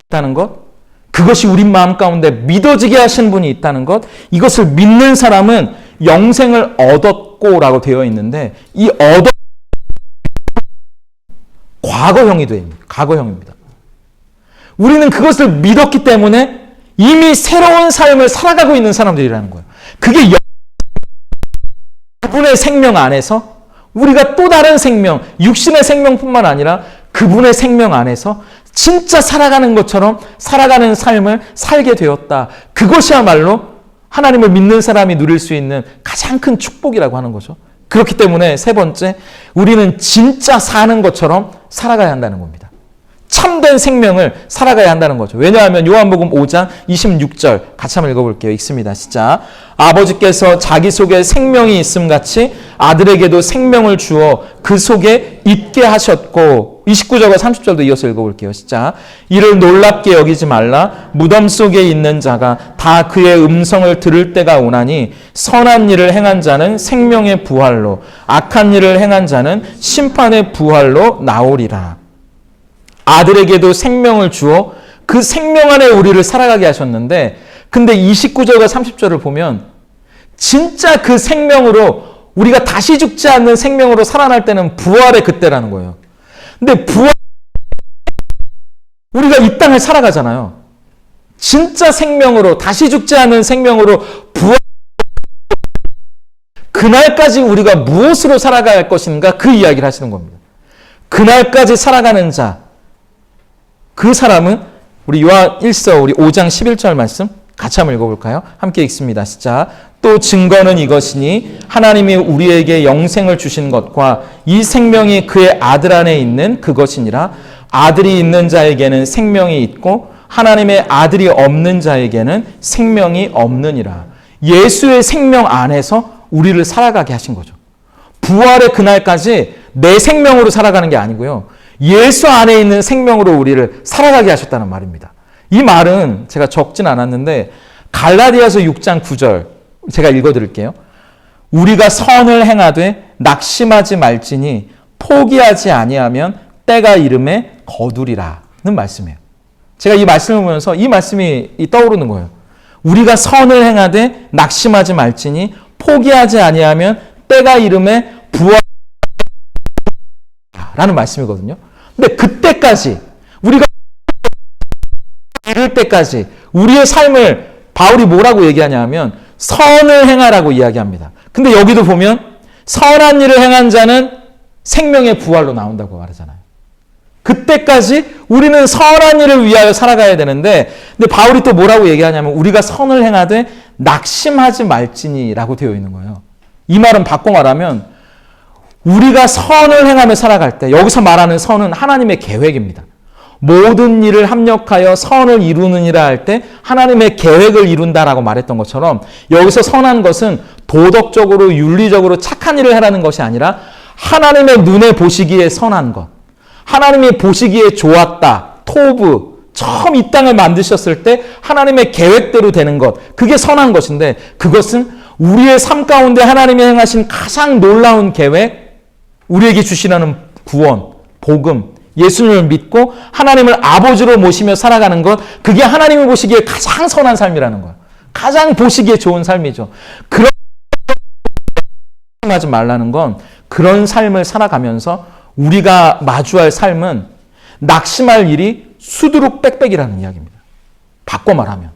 있다는 것, 그것이 우리 마음 가운데 믿어지게 하신 분이 있다는 것, 이것을 믿는 사람은 영생을 얻었고 라고 되어 있는데 이 과거형이 됩니다. 과거형입니다. 우리는 그것을 믿었기 때문에 이미 새로운 삶을 살아가고 있는 사람들이라는 거예요. 그게 그분의 생명 안에서 우리가 또 다른 생명, 육신의 생명뿐만 아니라 그분의 생명 안에서 진짜 살아가는 것처럼 살아가는 삶을 살게 되었다. 그것이야말로 하나님을 믿는 사람이 누릴 수 있는 가장 큰 축복이라고 하는 거죠. 그렇기 때문에 세 번째, 우리는 진짜 사는 것처럼 살아가야 한다는 겁니다. 참된 생명을 살아가야 한다는 거죠. 왜냐하면 요한복음 5장 26절 같이 한번 읽어볼게요. 읽습니다. 시작. 아버지께서 자기 속에 생명이 있음 같이 아들에게도 생명을 주어 그 속에 있게 하셨고, 29절과 30절도 이어서 읽어볼게요. 시작. 이를 놀랍게 여기지 말라. 무덤 속에 있는 자가 다 그의 음성을 들을 때가 오나니 선한 일을 행한 자는 생명의 부활로, 악한 일을 행한 자는 심판의 부활로 나오리라. 아들에게도 생명을 주어 그 생명 안에 우리를 살아가게 하셨는데, 근데 29절과 30절을 보면 진짜 그 생명으로 우리가 다시 죽지 않는 생명으로 살아날 때는 부활의 그때라는 거예요. 근데 우리가 이 땅을 살아가잖아요. 진짜 생명으로, 다시 죽지 않는 생명으로 부활, 그날까지 우리가 무엇으로 살아가야 할 것인가, 그 이야기를 하시는 겁니다. 그날까지 살아가는 자, 그 사람은 우리 요한 1서 우리 5장 11절 말씀 같이 한번 읽어볼까요? 함께 읽습니다. 시작. 또 증거는 이것이니 하나님이 우리에게 영생을 주신 것과 이 생명이 그의 아들 안에 있는 그것이니라. 아들이 있는 자에게는 생명이 있고 하나님의 아들이 없는 자에게는 생명이 없느니라. 예수의 생명 안에서 우리를 살아가게 하신 거죠. 부활의 그날까지 내 생명으로 살아가는 게 아니고요. 예수 안에 있는 생명으로 우리를 살아가게 하셨다는 말입니다. 이 말은 제가 적진 않았는데 갈라디아서 6장 9절 제가 읽어드릴게요. 우리가 선을 행하되 낙심하지 말지니 포기하지 아니하면 때가 이름에 거두리라는 말씀이에요. 제가 이 말씀을 보면서 이 말씀이 떠오르는 거예요. 우리가 선을 행하되 낙심하지 말지니 포기하지 아니하면 때가 이름에 부활라는 말씀이거든요. 근데 그때까지 우리가 이럴 때까지 우리의 삶을 바울이 뭐라고 얘기하냐면 선을 행하라고 이야기합니다. 근데 여기도 보면 선한 일을 행한 자는 생명의 부활로 나온다고 말하잖아요. 그때까지 우리는 선한 일을 위하여 살아가야 되는데, 근데 바울이 또 뭐라고 얘기하냐면 우리가 선을 행하되 낙심하지 말지니라고 되어 있는 거예요. 이 말은 바꿔 말하면 우리가 선을 행하며 살아갈 때, 여기서 말하는 선은 하나님의 계획입니다. 모든 일을 합력하여 선을 이루느니라 할 때 하나님의 계획을 이룬다라고 말했던 것처럼, 여기서 선한 것은 도덕적으로 윤리적으로 착한 일을 하라는 것이 아니라 하나님의 눈에 보시기에 선한 것, 하나님이 보시기에 좋았다, 토브, 처음 이 땅을 만드셨을 때 하나님의 계획대로 되는 것, 그게 선한 것인데, 그것은 우리의 삶 가운데 하나님이 행하신 가장 놀라운 계획, 우리에게 주시라는 구원, 복음, 예수님을 믿고 하나님을 아버지로 모시며 살아가는 것, 그게 하나님이 보시기에 가장 선한 삶이라는 거예요. 가장 보시기에 좋은 삶이죠. 그런 하지 말라는 건, 그런 삶을 살아가면서 우리가 마주할 삶은 낙심할 일이 수두룩 빽빽이라는 이야기입니다. 바꿔 말하면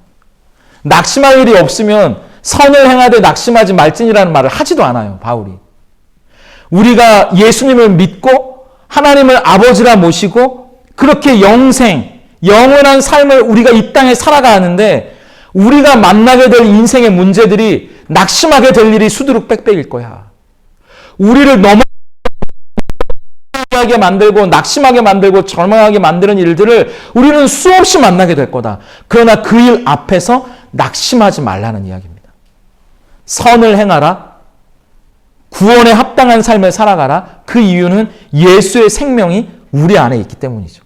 낙심할 일이 없으면 선을 행하되 낙심하지 말지니라는 말을 하지도 않아요, 바울이. 우리가 예수님을 믿고 하나님을 아버지라 모시고 그렇게 영생, 영원한 삶을 우리가 이 땅에 살아가는데, 우리가 만나게 될 인생의 문제들이 낙심하게 될 일이 수두룩 빽빽일 거야. 우리를 넘어가게 만들고 낙심하게 만들고 절망하게 만드는 일들을 우리는 수없이 만나게 될 거다. 그러나 그 일 앞에서 낙심하지 말라는 이야기입니다. 선을 행하라. 구원에 합당한 삶을 살아가라. 그 이유는 예수의 생명이 우리 안에 있기 때문이죠.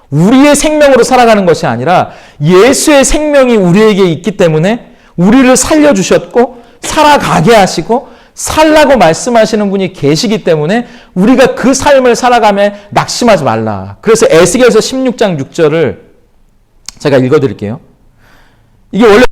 우리의 생명으로 살아가는 것이 아니라 예수의 생명이 우리에게 있기 때문에 우리를 살려주셨고 살아가게 하시고 살라고 말씀하시는 분이 계시기 때문에 우리가 그 삶을 살아가며 낙심하지 말라. 그래서 에스겔서 16장 6절을 제가 읽어드릴게요. 이게 원래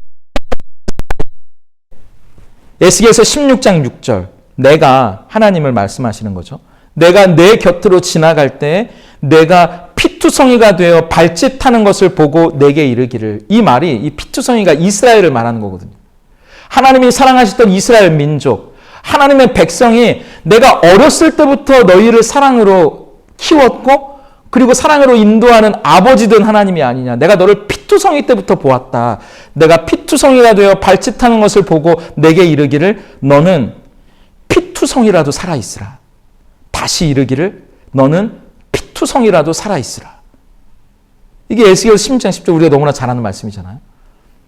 에스겔서 16장 6절, 내가 하나님을 말씀하시는 거죠. 내가 내 곁으로 지나갈 때 내가 피투성이가 되어 발짓하는 것을 보고 내게 이르기를. 이 말이, 이 피투성이가 이스라엘을 말하는 거거든요. 하나님이 사랑하셨던 이스라엘 민족, 하나님의 백성이 내가 어렸을 때부터 너희를 사랑으로 키웠고 그리고 사랑으로 인도하는 아버지든 하나님이 아니냐. 내가 너를 피투성이 때부터 보았다. 내가 피투성이가 되어 발짓하는 것을 보고 내게 이르기를 너는 피투성이라도 살아있으라. 다시 이르기를 너는 피투성이라도 살아있으라. 이게 에스겔 16장 10절 우리가 너무나 잘 아는 말씀이잖아요.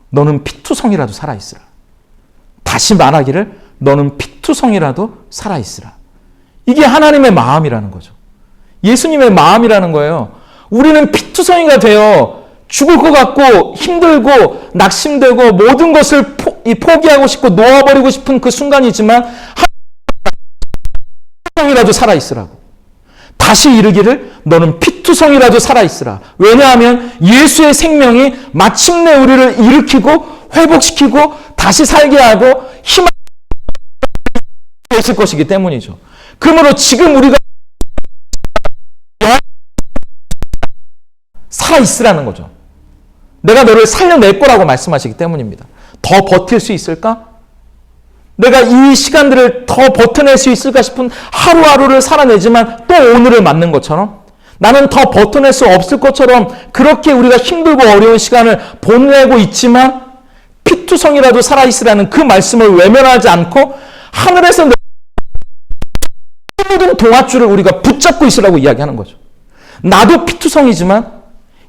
너는 피투성이라도 살아있으라. 다시 말하기를 너는 피투성이라도 살아있으라. 이게 하나님의 마음이라는 거죠. 예수님의 마음이라는 거예요. 우리는 피투성이가 되어 죽을 것 같고 힘들고 낙심되고 모든 것을 포기하고 싶고 놓아버리고 싶은 그 순간이지만 피투성이라도 살아있으라고. 다시 이르기를 너는 피투성이라도 살아있으라. 왜냐하면 예수의 생명이 마침내 우리를 일으키고 회복시키고 다시 살게 하고 힘을 있을 것이기 때문이죠. 그러므로 지금 우리가 살아있으라는 거죠. 내가 너를 살려낼 거라고 말씀하시기 때문입니다. 더 버틸 수 있을까? 내가 이 시간들을 더 버텨낼 수 있을까 싶은 하루하루를 살아내지만 또 오늘을 맞는 것처럼 나는 더 버텨낼 수 없을 것처럼 그렇게 우리가 힘들고 어려운 시간을 보내고 있지만 피투성이라도 살아있으라는 그 말씀을 외면하지 않고 하늘에서 모든 동아줄을 우리가 붙잡고 있으라고 이야기하는 거죠. 나도 피투성이지만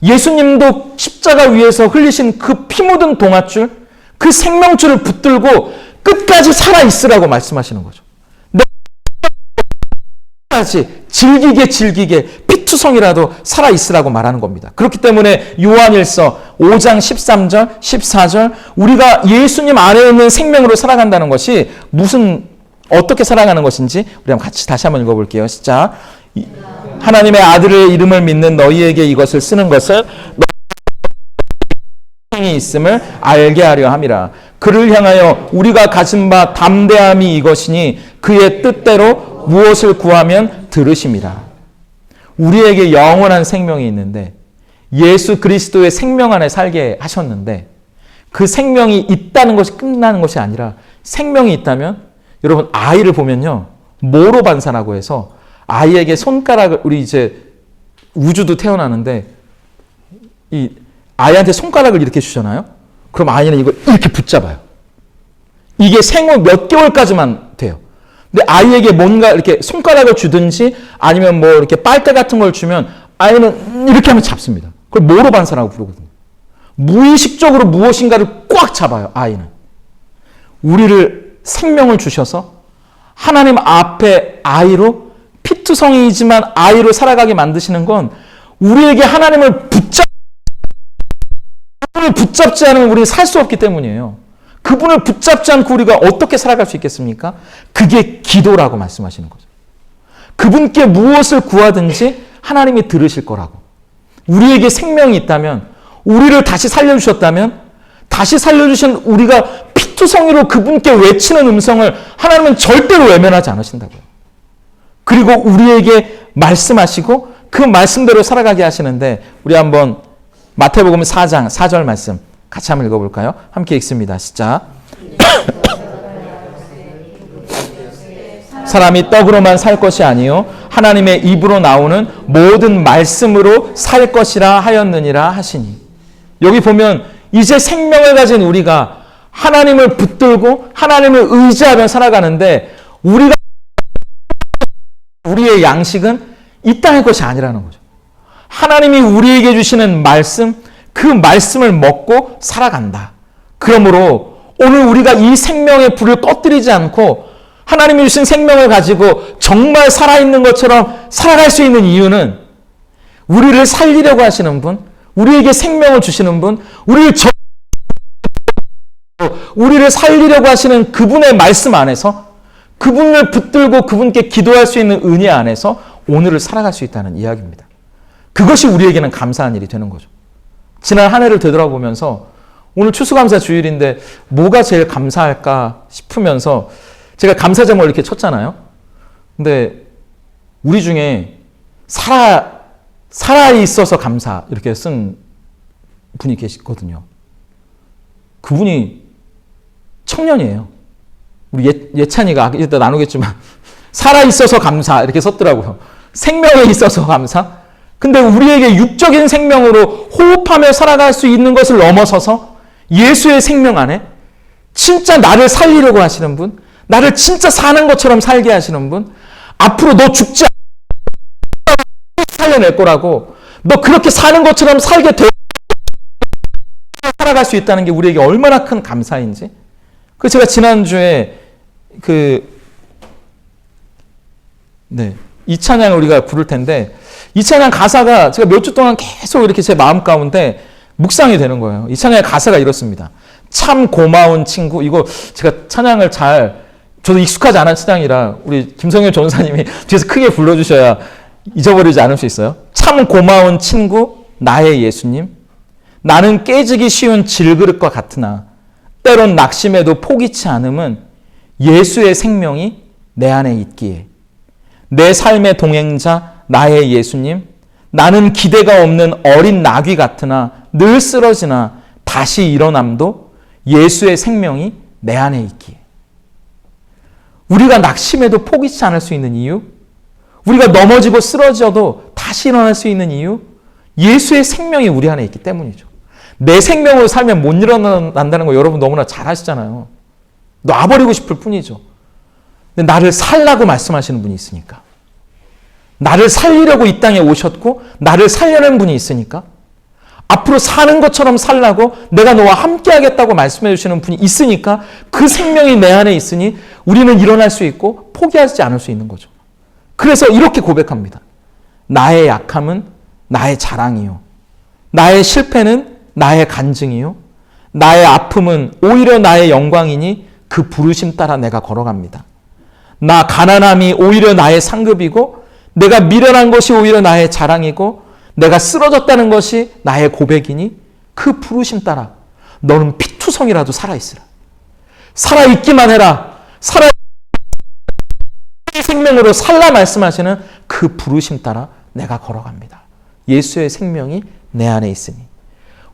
예수님도 십자가 위에서 흘리신 그 피 묻은 동아줄, 그 생명줄을 붙들고 끝까지 살아있으라고 말씀하시는 거죠. 끝까지 즐기게 피투성이라도 살아있으라고 말하는 겁니다. 그렇기 때문에 요한일서 5장 13절, 14절 우리가 예수님 안에 있는 생명으로 살아간다는 것이 어떻게 살아가는 것인지 우리 한번 같이 다시 한번 읽어볼게요. 시작. 하나님의 아들의 이름을 믿는 너희에게 이것을 쓰는 것을 너희 있음을 알게 하려 함이라. 그를 향하여 우리가 가진 바 담대함이 이것이니 그의 뜻대로 무엇을 구하면 들으심이라. 우리에게 영원한 생명이 있는데 예수 그리스도의 생명 안에 살게 하셨는데 그 생명이 있다는 것이 끝나는 것이 아니라 생명이 있다면 여러분 아이를 보면요. 모로 반사라고 해서 아이에게 손가락을 우리 이제 우주도 태어나는데 이 아이한테 손가락을 이렇게 주잖아요. 그럼 아이는 이걸 이렇게 붙잡아요. 이게 생후 몇 개월까지만 돼요. 근데 아이에게 뭔가 이렇게 손가락을 주든지 아니면 뭐 이렇게 빨대 같은 걸 주면 아이는 이렇게 하면 잡습니다. 그걸 모로 반사라고 부르거든요. 무의식적으로 무엇인가를 꽉 잡아요. 아이는. 우리를 생명을 주셔서 하나님 앞에 아이로 피투성이지만 아이로 살아가게 만드시는 건 우리에게 하나님을 붙잡지 않으면 우리는 살 수 없기 때문이에요. 그분을 붙잡지 않고 우리가 어떻게 살아갈 수 있겠습니까? 그게 기도라고 말씀하시는 거죠. 그분께 무엇을 구하든지 하나님이 들으실 거라고. 우리에게 생명이 있다면, 우리를 다시 살려주셨다면, 다시 살려주신 우리가 피투성이로 그분께 외치는 음성을 하나님은 절대로 외면하지 않으신다고요. 그리고 우리에게 말씀하시고 그 말씀대로 살아가게 하시는데 우리 한번 마태복음 4장 4절 말씀 같이 한번 읽어볼까요? 함께 읽습니다. 시작. 사람이 떡으로만 살 것이 아니요 하나님의 입으로 나오는 모든 말씀으로 살 것이라 하였느니라 하시니. 여기 보면 이제 생명을 가진 우리가 하나님을 붙들고 하나님을 의지하며 살아가는데 우리의 양식은 이 땅의 것이 아니라는 거죠. 하나님이 우리에게 주시는 말씀, 그 말씀을 먹고 살아간다. 그러므로 오늘 우리가 이 생명의 불을 꺼뜨리지 않고 하나님이 주신 생명을 가지고 정말 살아있는 것처럼 살아갈 수 있는 이유는 우리를 살리려고 하시는 분, 우리에게 생명을 주시는 분, 우리를 살리려고 하시는 그분의 말씀 안에서 그분을 붙들고 그분께 기도할 수 있는 은혜 안에서 오늘을 살아갈 수 있다는 이야기입니다. 그것이 우리에게는 감사한 일이 되는 거죠. 지난 한 해를 되돌아보면서 오늘 추수감사 주일인데 뭐가 제일 감사할까 싶으면서 제가 감사 제목을 이렇게 쳤잖아요. 근데 우리 중에 살아 있어서 감사 이렇게 쓴 분이 계시거든요. 그분이 청년이에요. 우리 예찬이가 이따 나누겠지만 살아 있어서 감사 이렇게 썼더라고요. 생명에 있어서 감사. 근데 우리에게 육적인 생명으로 호흡하며 살아갈 수 있는 것을 넘어서서 예수의 생명 안에 진짜 나를 살리려고 하시는 분, 나를 진짜 사는 것처럼 살게 하시는 분, 앞으로 너 죽지 않고 살려낼 거라고, 너 그렇게 사는 것처럼 살게 되 살아갈 수 있다는 게 우리에게 얼마나 큰 감사인지. 그래서 제가 지난주에 이 찬양을 우리가 부를 텐데, 이 찬양 가사가 제가 몇 주 동안 계속 이렇게 제 마음 가운데 묵상이 되는 거예요. 이 찬양의 가사가 이렇습니다. 참 고마운 친구. 이거 제가 찬양을 저도 익숙하지 않은 찬양이라 우리 김성현 전사님이 뒤에서 크게 불러주셔야 잊어버리지 않을 수 있어요. 참 고마운 친구, 나의 예수님. 나는 깨지기 쉬운 질그릇과 같으나 때론 낙심해도 포기치 않음은 예수의 생명이 내 안에 있기에. 내 삶의 동행자, 나의 예수님. 나는 기대가 없는 어린 나귀 같으나 늘 쓰러지나 다시 일어남도 예수의 생명이 내 안에 있기에. 우리가 낙심해도 포기치 않을 수 있는 이유, 우리가 넘어지고 쓰러져도 다시 일어날 수 있는 이유, 예수의 생명이 우리 안에 있기 때문이죠. 내 생명으로 살면 못 일어난다는 거 여러분 너무나 잘 아시잖아요. 놔버리고 싶을 뿐이죠. 근데 나를 살라고 말씀하시는 분이 있으니까. 나를 살리려고 이 땅에 오셨고 나를 살려낸 분이 있으니까. 앞으로 사는 것처럼 살라고 내가 너와 함께 하겠다고 말씀해 주시는 분이 있으니까 그 생명이 내 안에 있으니 우리는 일어날 수 있고 포기하지 않을 수 있는 거죠. 그래서 이렇게 고백합니다. 나의 약함은 나의 자랑이요. 나의 실패는 나의 간증이요. 나의 아픔은 오히려 나의 영광이니 그 부르심 따라 내가 걸어갑니다. 나 가난함이 오히려 나의 상급이고 내가 미련한 것이 오히려 나의 자랑이고 내가 쓰러졌다는 것이 나의 고백이니 그 부르심 따라 너는 피투성이라도 살아있으라. 살아있기만 해라. 생명으로 살라 말씀하시는 그 부르심 따라 내가 걸어갑니다. 예수의 생명이 내 안에 있으니.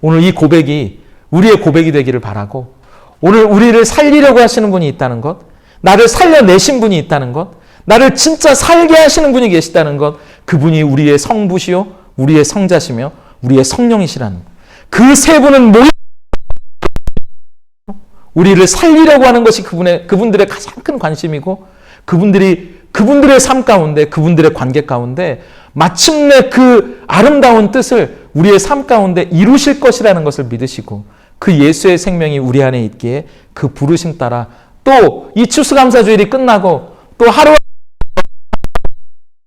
오늘 이 고백이 우리의 고백이 되기를 바라고, 오늘 우리를 살리려고 하시는 분이 있다는 것, 나를 살려내신 분이 있다는 것, 나를 진짜 살게 하시는 분이 계시다는 것, 그분이 우리의 성부시요 우리의 성자시며 우리의 성령이시라는 그 세 분은 우리를 살리려고 하는 것이 그분들의 가장 큰 관심이고, 그분들의 삶 가운데, 그분들의 관계 가운데 마침내 그 아름다운 뜻을 우리의 삶 가운데 이루실 것이라는 것을 믿으시고, 그 예수의 생명이 우리 안에 있기에 그 부르심 따라 또 이 추수감사주일이 끝나고 또 하루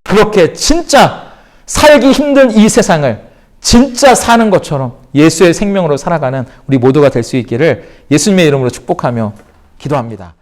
그렇게 진짜 살기 힘든 이 세상을 진짜 사는 것처럼 예수의 생명으로 살아가는 우리 모두가 될 수 있기를 예수님의 이름으로 축복하며 기도합니다.